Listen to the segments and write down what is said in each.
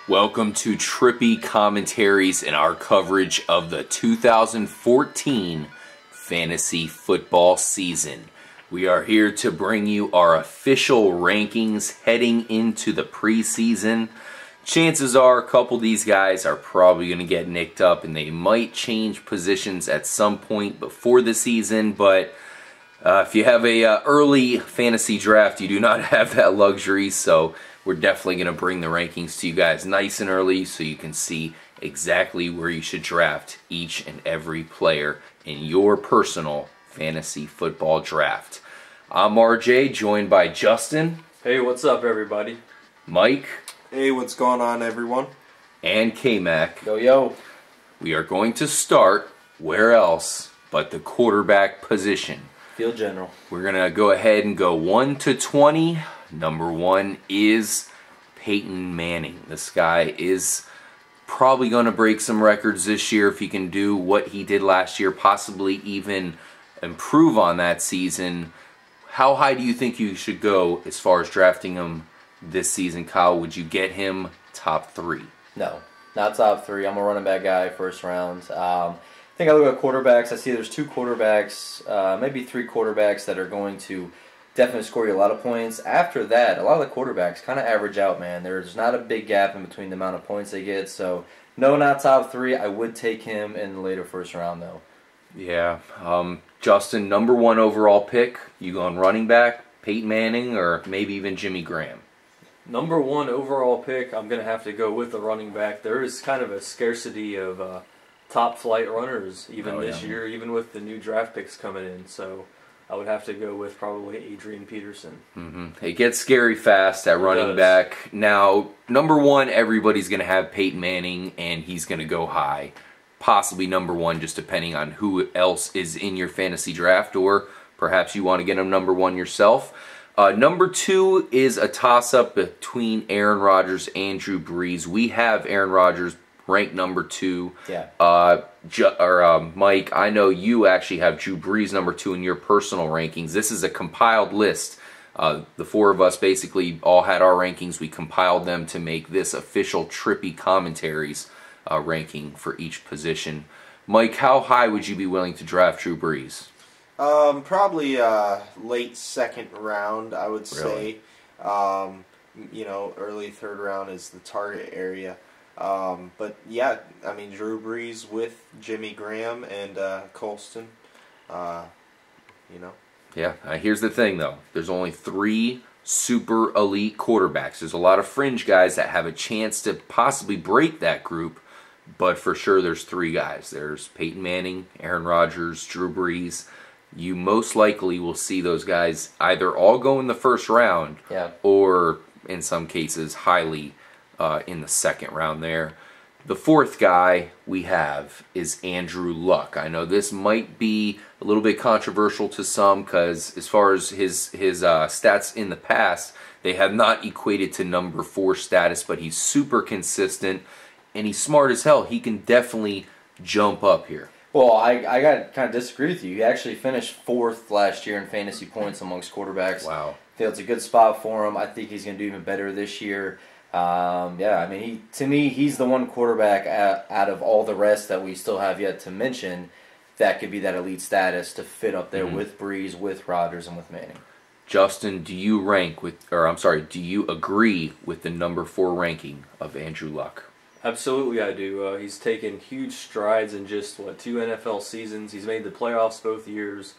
Welcome to Trippy Commentaries and our coverage of the 2014 fantasy football season. We are here to bring you our official rankings heading into the preseason. Chances are a couple of these guys are probably going to get nicked up and they might change positions at some point before the season, but if you have a early fantasy draft, you do not have that luxury, so we're definitely going to bring the rankings to you guys nice and early so you can see exactly where you should draft each and every player in your personal fantasy football draft. I'm RJ, joined by Justin. Hey, what's up, everybody? Mike. Hey, what's going on, everyone? And K-Mac. Yo, yo. We are going to start where else but the quarterback position. Field general. We're going to go ahead and go 1 to 20. Number 1 is Peyton Manning. This guy is probably going to break some records this year if he can do what he did last year, possibly even improve on that season. How high do you think you should go as far as drafting him this season, Kyle? Would you get him top 3? No, not top 3. I'm a running back guy, first round. I think I look at quarterbacks. I see there's 2 quarterbacks, maybe 3 quarterbacks that are going to definitely score you a lot of points. After that, a lot of the quarterbacks kind of average out, man. There's not a big gap in between the amount of points they get. So, no, not top 3. I would take him in the later first round, though. Yeah. Justin, number 1 overall pick. You going running back, Peyton Manning, or maybe even Jimmy Graham? Number 1 overall pick, I'm going to have to go with the running back. There is kind of a scarcity of top flight runners even this year, even with the new draft picks coming in. So I would have to go with probably Adrian Peterson. It gets scary fast at running back. Now, number 1, everybody's going to have Peyton Manning, and he's going to go high. Possibly number 1, just depending on who else is in your fantasy draft, or perhaps you want to get him number 1 yourself. Number 2 is a toss-up between Aaron Rodgers and Drew Brees. We have Aaron Rodgers ranked number 2. Yeah. Mike, I know you actually have Drew Brees number 2 in your personal rankings. This is a compiled list. The 4 of us basically all had our rankings. We compiled them to make this official Trippy Commentaries ranking for each position. Mike, how high would you be willing to draft Drew Brees? Probably late second round, I would say. Early third round is the target area. But yeah, I mean, Drew Brees with Jimmy Graham and Colston, Yeah, here's the thing though. There's only 3 super elite quarterbacks. There's a lot of fringe guys that have a chance to possibly break that group, but for sure there's 3 guys. There's Peyton Manning, Aaron Rodgers, Drew Brees. You most likely will see those guys either all go in the first round, or in some cases highly in the second round there. The 4th guy we have is Andrew Luck. I know this might be a little bit controversial to some because as far as his stats in the past, they have not equated to number 4 status, but he's super consistent and he's smart as hell. He can definitely jump up here. Well, I got to kind of disagree with you. He actually finished 4th last year in fantasy points amongst quarterbacks. Wow. I feel it's a good spot for him. I think he's going to do even better this year. I mean, to me, he's the one quarterback out of all the rest that we still have yet to mention that could be that elite status to fit up there with Brees, with Rodgers, and with Manning. Justin, do you agree with the number 4 ranking of Andrew Luck? Absolutely, I do. He's taken huge strides in just, 2 NFL seasons. He's made the playoffs both years.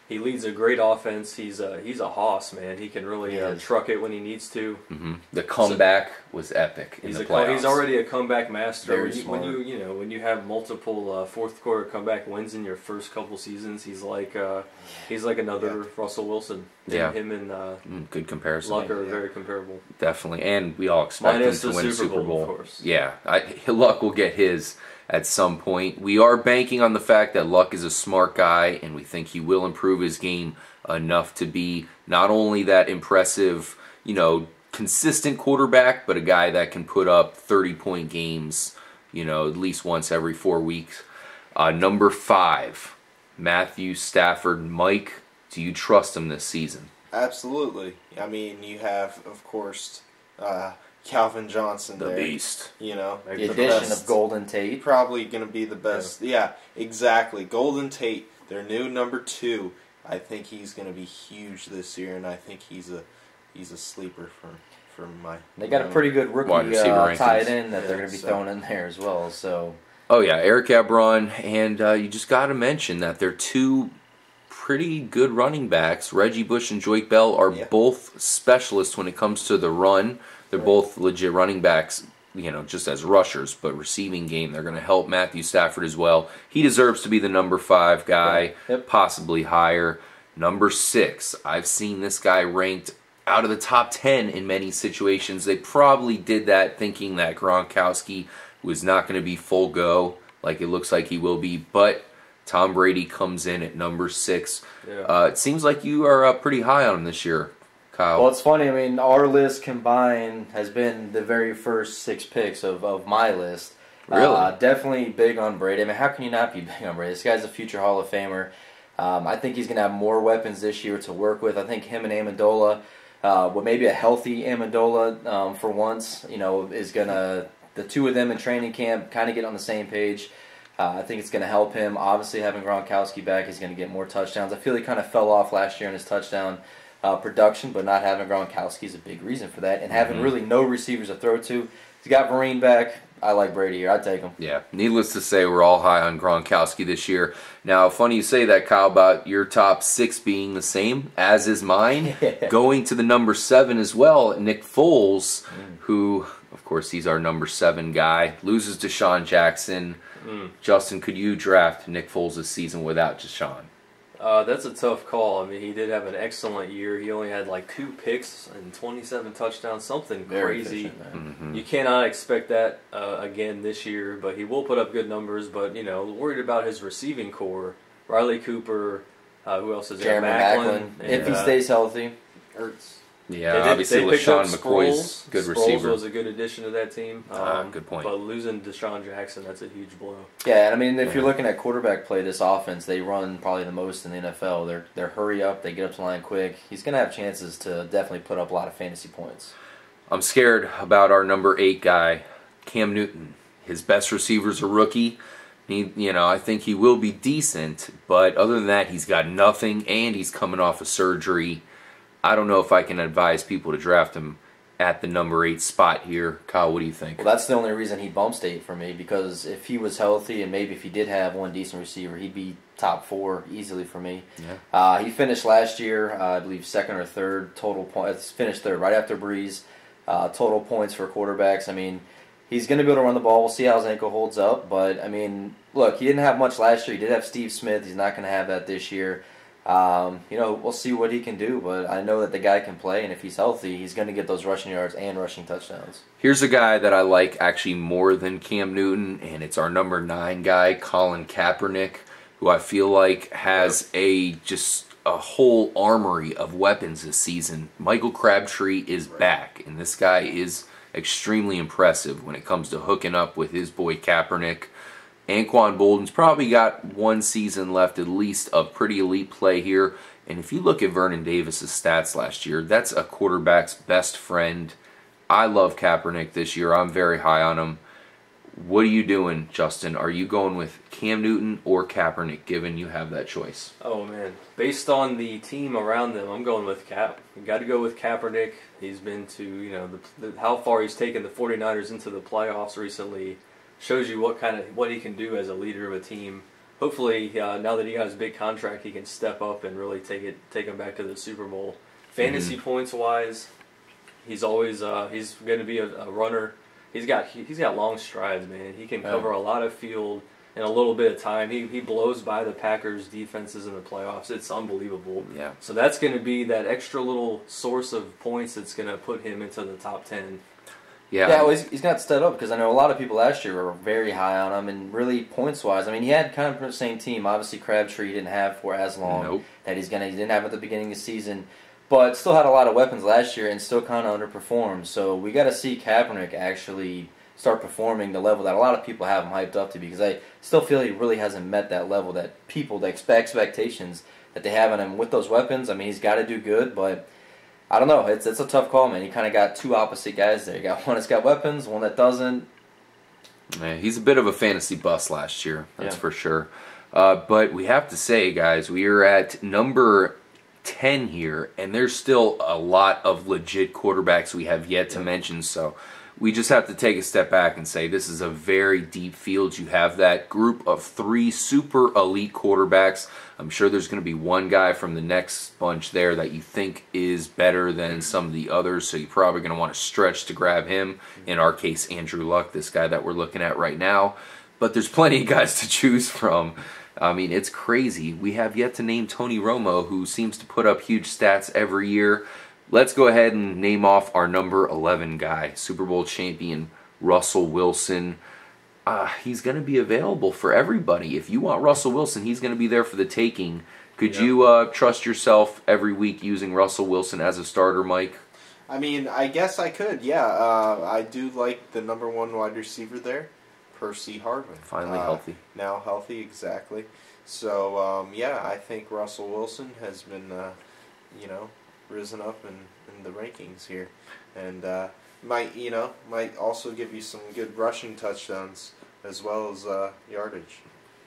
He leads a great offense. He's a hoss, man. He can really truck it when he needs to. The comeback was epic in the playoffs. He's already a comeback master. Very smart. When you have multiple fourth quarter comeback wins in your first couple seasons, he's like another Russell Wilson. Him and good comparison. Luck are very comparable. Definitely, and we all expect him to win a Super Bowl. Of course. Yeah, Luck will get his at some point. We are banking on the fact that Luck is a smart guy, and we think he will improve his game enough to be not only that impressive, consistent quarterback, but a guy that can put up 30-point games, at least once every 4 weeks. Number 5, Matthew Stafford. Mike, do you trust him this season? Absolutely. I mean, you have, of course, Calvin Johnson The there. beast. You know, The addition of Golden Tate. probably going to be the best. Yeah, exactly. Golden Tate, their new number 2. I think he's going to be huge this year, and I think he's a sleeper for my. They got a pretty good rookie Wide receiver tight rankings. end that they're going to be throwing in there as well. So Oh yeah, Eric Ebron, and you just got to mention that they're 2 pretty good running backs. Reggie Bush and Joyke Bell are both specialists when it comes to the run. They're both legit running backs, just as rushers, but receiving game, they're going to help Matthew Stafford as well. He deserves to be the number 5 guy, possibly higher. Number 6, I've seen this guy ranked out of the top 10 in many situations. They probably did that thinking that Gronkowski was not going to be full go like it looks like he will be, but Tom Brady comes in at number 6. Yeah. It seems like you are pretty high on him this year, Kyle. well, it's funny. I mean, our list combined has been the very first 6 picks of my list. Really? Definitely big on Brady. I mean, how can you not be big on Brady? This guy's a future Hall of Famer. I think he's going to have more weapons this year to work with. I think him and Amendola, well, maybe a healthy Amendola for once, is going to, the 2 of them in training camp kind of get on the same page. I think it's going to help him. Obviously, having Gronkowski back, he's going to get more touchdowns. I feel he kind of fell off last year in his touchdown production, but not having Gronkowski is a big reason for that. And having really no receivers to throw to. He's got Vereen back. I like Brady here. I'd take him. Yeah, needless to say, we're all high on Gronkowski this year. Now, funny you say that, Kyle, about your top 6 being the same, as is mine. Going to the number 7 as well, Nick Foles, who, of course, he's our number 7 guy, loses Deshaun Jackson. Justin, could you draft Nick Foles this season without Deshaun? That's a tough call. I mean, he did have an excellent year. He only had like 2 picks and 27 touchdowns, something Very crazy. efficient, You cannot expect that again this year, but he will put up good numbers. But, worried about his receiving core. Riley Cooper, who else is there? Jeremy Maclin, if he stays healthy. Hurts. Yeah, obviously picked up LaShawn McCoy's good Sproles receiver. was a good addition to that team. Good point. But losing Deshaun Jackson, that's a huge blow. Yeah, and I mean, if you're looking at quarterback play, this offense, they run probably the most in the NFL. They're hurry up, they get up to the line quick. He's going to have chances to definitely put up a lot of fantasy points. I'm scared about our number 8 guy, Cam Newton. His best receiver's a rookie. I think he will be decent, but other than that, he's got nothing, and he's coming off a surgery. I don't know if I can advise people to draft him at the number 8 spot here. Kyle, what do you think? Well, that's the only reason he bumped 8 for me, because if he was healthy and maybe if he did have one decent receiver, he'd be top 4 easily for me. Yeah. He finished last year, I believe, 2nd or 3rd total points. Finished 3rd, right after Brees. Total points for quarterbacks. I mean, he's going to be able to run the ball. We'll see how his ankle holds up. But, I mean, look, he didn't have much last year. He did have Steve Smith. He's not going to have that this year. We'll see what he can do, but I know that the guy can play, and if he's healthy, he's going to get those rushing yards and rushing touchdowns. Here's a guy that I like actually more than Cam Newton, and it's our number 9 guy, Colin Kaepernick, who I feel like has just a whole armory of weapons this season. Michael Crabtree is back, and this guy is extremely impressive when it comes to hooking up with his boy Kaepernick. Anquan Bolden's probably got 1 season left at least of pretty elite play here. And if you look at Vernon Davis's stats last year, that's a quarterback's best friend. I love Kaepernick this year. I'm very high on him. What are you doing, Justin? Are you going with Cam Newton or Kaepernick, given you have that choice? Oh, man. Based on the team around them, I'm going with Cap. You got to go with Kaepernick. He's been to, how far he's taken the 49ers into the playoffs recently. Shows you what he can do as a leader of a team. Hopefully, now that he got his big contract, he can step up and really take him back to the Super Bowl. Fantasy points wise, he's always he's going to be a runner. He's got long strides, man. He can cover a lot of field in a little bit of time. He blows by the Packers' defenses in the playoffs. It's unbelievable. Yeah. So that's going to be that extra little source of points that's going to put him into the top 10. Yeah, well, he's got to step up, because I know a lot of people last year were very high on him, and really points-wise, I mean, he had kind of the same team. Obviously, Crabtree didn't have for as long that he didn't have at the beginning of the season, but still had a lot of weapons last year and still kind of underperformed. So we got to see Kaepernick actually start performing the level that a lot of people have him hyped up to, because I still feel he really hasn't met that level that people, the expectations that they have on him with those weapons. I mean, he's got to do good, but I don't know. It's a tough call, man. You kind of got two opposite guys there. You got one that's got weapons, one that doesn't. Yeah, he's a bit of a fantasy bust last year, that's for sure. But we have to say, guys, we are at number 10 here, and there's still a lot of legit quarterbacks we have yet to mention, so we just have to take a step back and say this is a very deep field. You have that group of 3 super elite quarterbacks. I'm sure there's going to be one guy from the next bunch there that you think is better than some of the others, so you're probably going to want to stretch to grab him. In our case, Andrew Luck, this guy that we're looking at right now. But there's plenty of guys to choose from. I mean, it's crazy. We have yet to name Tony Romo, who seems to put up huge stats every year. Let's go ahead and name off our number 11 guy, Super Bowl champion Russell Wilson. He's going to be available for everybody. If you want Russell Wilson, he's going to be there for the taking. Could you trust yourself every week using Russell Wilson as a starter, Mike? I mean, I guess I could, yeah. I do like the number 1 wide receiver there, Percy Harvin. Finally healthy. Now healthy, exactly. So, yeah, I think Russell Wilson has been, risen up in the rankings here, and might also give you some good rushing touchdowns as well as yardage.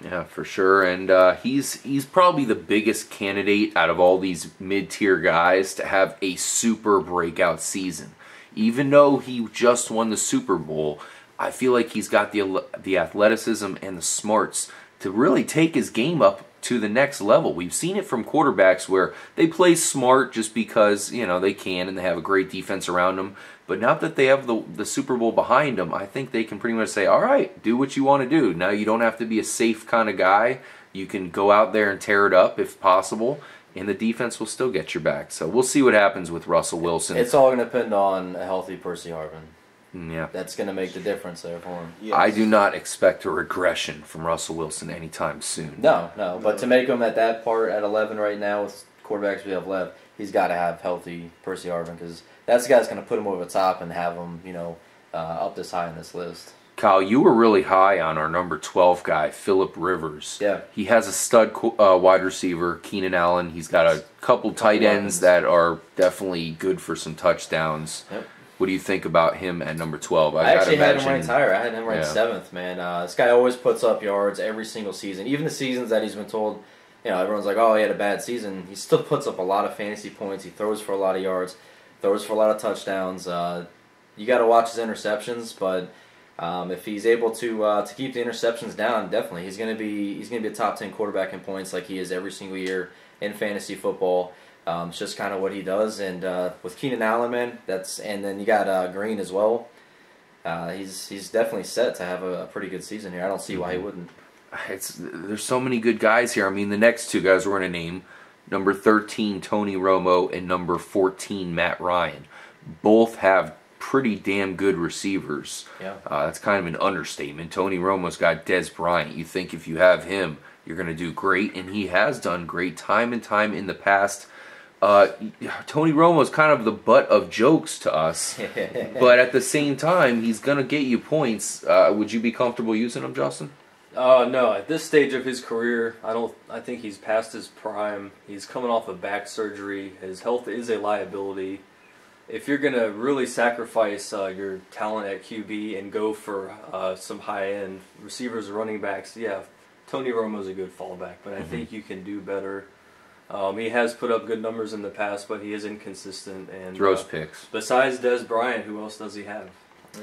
Yeah, for sure, and he's probably the biggest candidate out of all these mid-tier guys to have a super breakout season. Even though he just won the Super Bowl, I feel like he's got the athleticism and the smarts to really take his game up to the next level. We've seen it from quarterbacks where they play smart just because, they can and they have a great defense around them. But now that they have the Super Bowl behind them, I think they can pretty much say, all right, do what you want to do. Now you don't have to be a safe kind of guy. You can go out there and tear it up if possible, and the defense will still get your back. So we'll see what happens with Russell Wilson. It's all going to depend on a healthy Percy Harvin. Yeah, that's going to make the difference there for him. Yes. I do not expect a regression from Russell Wilson anytime soon. No. But to make him at that part at 11 right now with quarterbacks we have left, he's got to have healthy Percy Harvin because that's the guy that's going to put him over the top and have him, up this high in this list. Kyle, you were really high on our number 12 guy, Phillip Rivers. Yeah. He has a stud wide receiver, Keenan Allen. He's got a couple tight ends that are definitely good for some touchdowns. Yep. What do you think about him at number 12? I actually had him ranked higher. I had him ranked 7th, man. This guy always puts up yards every single season. Even the seasons that he's been told, everyone's like, oh, he had a bad season. He still puts up a lot of fantasy points. He throws for a lot of yards, throws for a lot of touchdowns. You got to watch his interceptions, but if he's able to keep the interceptions down, definitely he's going to be a top 10 quarterback in points like he is every single year in fantasy football. It's just kind of what he does, and with Keenan Allen, man, and then you got Green as well. He's definitely set to have a pretty good season here. I don't see why he wouldn't. There's so many good guys here. I mean, the next two guys we're going to name, number 13 Tony Romo and number 14 Matt Ryan, both have pretty damn good receivers. Yeah, that's kind of an understatement. Tony Romo's got Dez Bryant. You think if you have him, you're going to do great, and he has done great time and time in the past. Tony Romo's kind of the butt of jokes to us, but at the same time, he's going to get you points. Would you be comfortable using him, Justin? No. At this stage of his career, I think he's past his prime. He's coming off of back surgery. His health is a liability. If you're going to really sacrifice your talent at QB and go for some high-end receivers or running backs, yeah, Tony Romo's a good fallback, but I think you can do better. He has put up good numbers in the past, but he is inconsistent and throws picks. Besides Dez Bryant, who else does he have?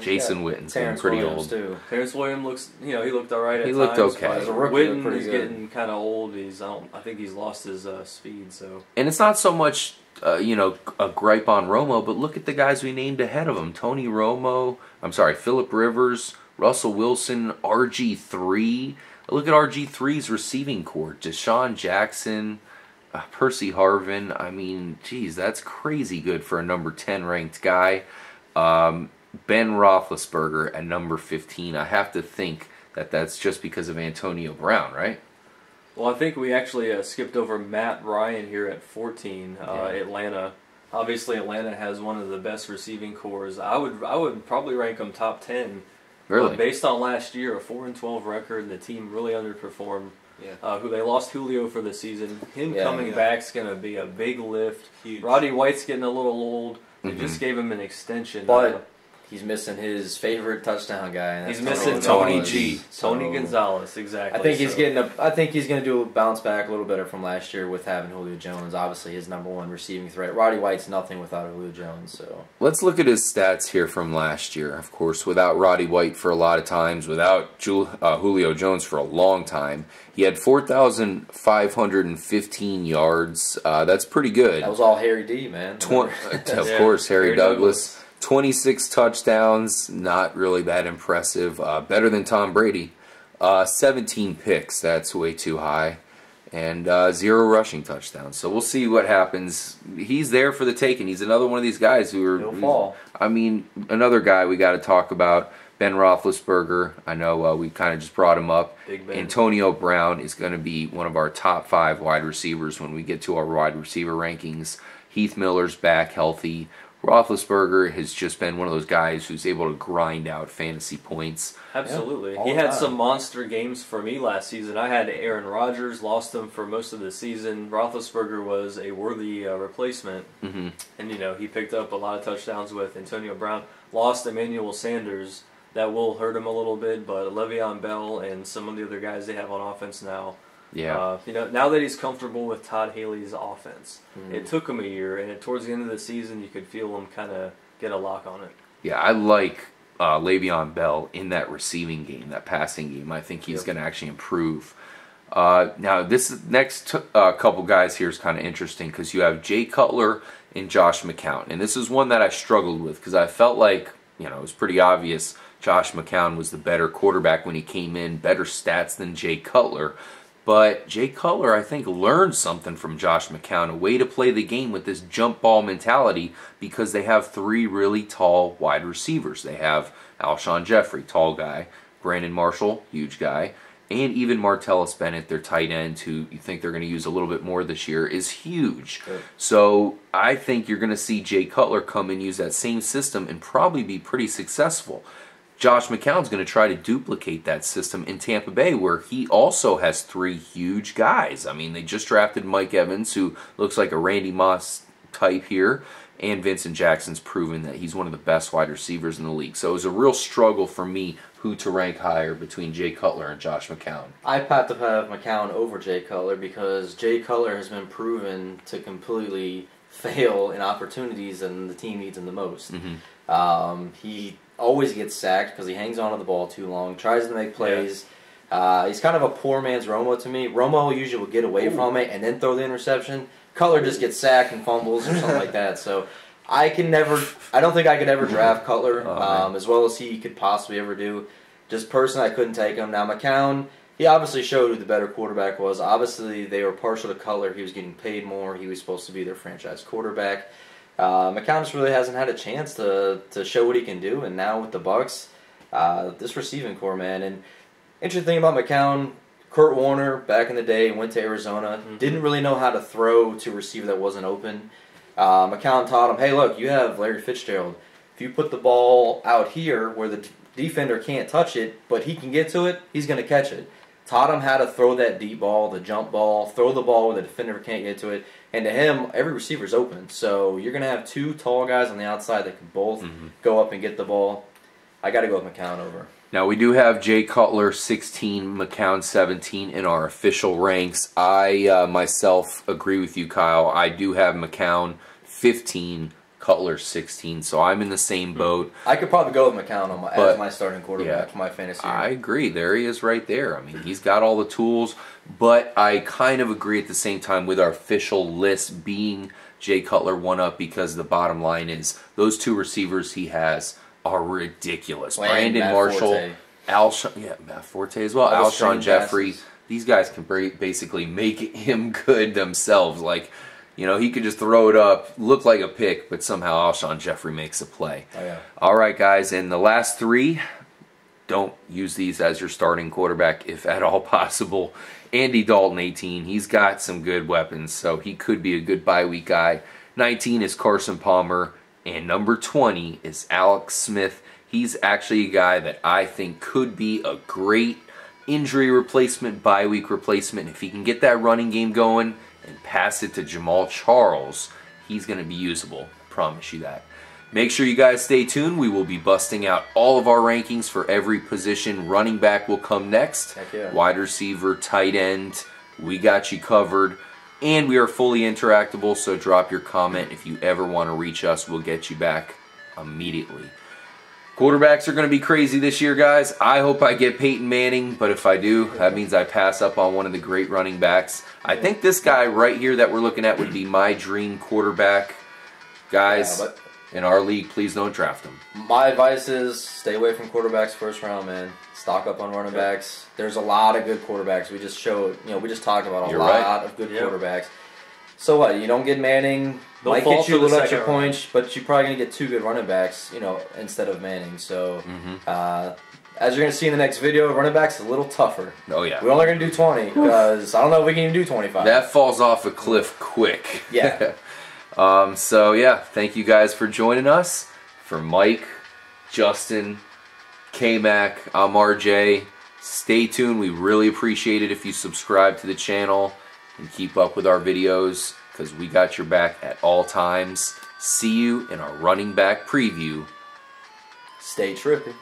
Jason Witten's getting pretty Williams old. Too. Terrence Williams looks, he looked all right at times. He looked okay. As a rookie, Witten is getting kind of old. I think he's lost his speed. So. And it's not so much, a gripe on Romo, but look at the guys we named ahead of him: Phillip Rivers, Russell Wilson, RG3. Look at RG3's receiving corps: Deshaun Jackson, Percy Harvin. I mean, geez, that's crazy good for a number 10 ranked guy. Ben Roethlisberger at number 15. I have to think that that's just because of Antonio Brown, right? Well, I think we actually skipped over Matt Ryan here at 14. Atlanta. Obviously, Atlanta has one of the best receiving corps. I would probably rank them top 10. Really? But based on last year, a 4-12 record, the team really underperformed. who they lost Julio for the season. Him coming back's going to be a big lift. Huge. Roddy White's getting a little old. They just gave him an extension. But he's missing his favorite touchdown guy. And that's he's missing Tony G. Tony Gonzalez, exactly. I think he's I think he's going to do a bounce back a little better from last year with having Julio Jones. Obviously, his number one receiving threat. Roddy White's nothing without Julio Jones. So let's look at his stats here from last year. Of course, without Roddy White for a lot of times, without Julio Jones for a long time, he had 4,515 yards. That's pretty good. That was all Harry D, man. Of course, Harry Douglas. 26 touchdowns, not really that impressive. Better than Tom Brady. 17 picks, that's way too high. And 0 rushing touchdowns. So we'll see what happens. He's there for the taking. He's another one of these guys who are... He'll fall. I mean, another guy we got to talk about, Ben Roethlisberger. I know we kind of just brought him up. Big Ben. Antonio Brown is going to be one of our top 5 wide receivers when we get to our wide receiver rankings. Heath Miller's back healthy. Roethlisberger has just been one of those guys who's able to grind out fantasy points. Absolutely. He had some monster games for me last season. I had Aaron Rodgers, lost him for most of the season. Roethlisberger was a worthy replacement. Mm-hmm. And, he picked up a lot of touchdowns with Antonio Brown. Lost Emmanuel Sanders. That will hurt him a little bit, but Le'Veon Bell and some of the other guys they have on offense now. Yeah. Now that he's comfortable with Todd Haley's offense, it took him a year, and towards the end of the season, you could feel him kind of get a lock on it. Yeah, I like Le'Veon Bell in that receiving game, that passing game. I think he's going to actually improve. Now, this next couple guys here is kind of interesting because you have Jay Cutler and Josh McCown, and this is one that I struggled with because I felt like it was pretty obvious Josh McCown was the better quarterback when he came in, better stats than Jay Cutler. But Jay Cutler, I think, learned something from Josh McCown, a way to play the game with this jump ball mentality because they have 3 really tall wide receivers. They have Alshon Jeffrey, tall guy, Brandon Marshall, huge guy, and even Martellus Bennett, their tight end, who you think they're going to use a little bit more this year, is huge. Sure. So I think you're going to see Jay Cutler come and use that same system and probably be pretty successful. Josh McCown's going to try to duplicate that system in Tampa Bay, where he also has 3 huge guys. I mean, they just drafted Mike Evans, who looks like a Randy Moss type here, and Vincent Jackson's proven that he's one of the best wide receivers in the league. So it was a real struggle for me who to rank higher between Jay Cutler and Josh McCown. I have to have McCown over Jay Cutler because Jay Cutler has been proven to completely fail in opportunities and the team needs him the most. Mm-hmm. He always gets sacked because he hangs on to the ball too long, tries to make plays. He's kind of a poor man's Romo to me. Romo usually will get away from it and then throw the interception. Cutler just gets sacked and fumbles or something like that. So I don't think I could ever draft Cutler as well as he could possibly ever do. Just personally, I couldn't take him. Now McCown, he obviously showed who the better quarterback was. Obviously, they were partial to Cutler. He was getting paid more. He was supposed to be their franchise quarterback. McCown just really hasn't had a chance to show what he can do, and now with the Bucs, this receiving core, man. And interesting thing about McCown, Kurt Warner back in the day went to Arizona, didn't really know how to throw to a receiver that wasn't open. McCown taught him, hey, look, you have Larry Fitzgerald. If you put the ball out here where the defender can't touch it, but he can get to it, he's going to catch it. Taught him how to throw that deep ball, the jump ball, throw the ball where the defender can't get to it. And to him, every receiver's open. So you're going to have 2 tall guys on the outside that can both go up and get the ball. I got to go with McCown over. Now, we do have Jay Cutler 16, McCown 17 in our official ranks. I myself agree with you, Kyle. I do have McCown 15, Cutler 16, so I'm in the same boat. I could probably go with McCown as my starting quarterback for my fantasy. I agree. There he is right there. I mean, he's got all the tools, but I kind of agree at the same time with our official list being Jay Cutler one up because the bottom line is those 2 receivers he has are ridiculous. Brandon Marshall, Matt Forte as well, Alshon Jeffrey. These guys can basically make him good themselves. Like, he could just throw it up, look like a pick, but somehow Alshon Jeffrey makes a play. Oh, yeah. All right, guys, and the last 3, don't use these as your starting quarterback if at all possible. Andy Dalton, 18. He's got some good weapons, so he could be a good bye week guy. 19 is Carson Palmer, and number 20 is Alex Smith. He's actually a guy that I think could be a great injury replacement, bye week replacement. If he can get that running game going and pass it to Jamal Charles, he's going to be usable. Promise you that. Make sure you guys stay tuned. We will be busting out all of our rankings for every position. Running back will come next. Heck yeah. Wide receiver, tight end. We got you covered. And we are fully interactable, so drop your comment if you ever want to reach us. We'll get you back immediately. Quarterbacks are going to be crazy this year, guys. I hope I get Peyton Manning, but if I do, that means I pass up on one of the great running backs. I think this guy right here that we're looking at would be my dream quarterback. Guys, in our league, please don't draft him. My advice is stay away from quarterbacks first round, man. Stock up on running backs. There's a lot of good quarterbacks. We just showed, we just talked about a lot of good quarterbacks. So what? You don't get Manning. Might get you a little extra points, but you're probably going to get 2 good running backs, instead of Manning. So, as you're going to see in the next video, running backs a little tougher. Oh, yeah. We're only going to do 20 because I don't know if we can even do 25. That falls off a cliff quick. Yeah. So, yeah, thank you guys for joining us. For Mike, Justin, K-Mac, I'm RJ. Stay tuned. We really appreciate it if you subscribe to the channel and keep up with our videos, because we got your back at all times. See you in our running back preview. Stay trippy.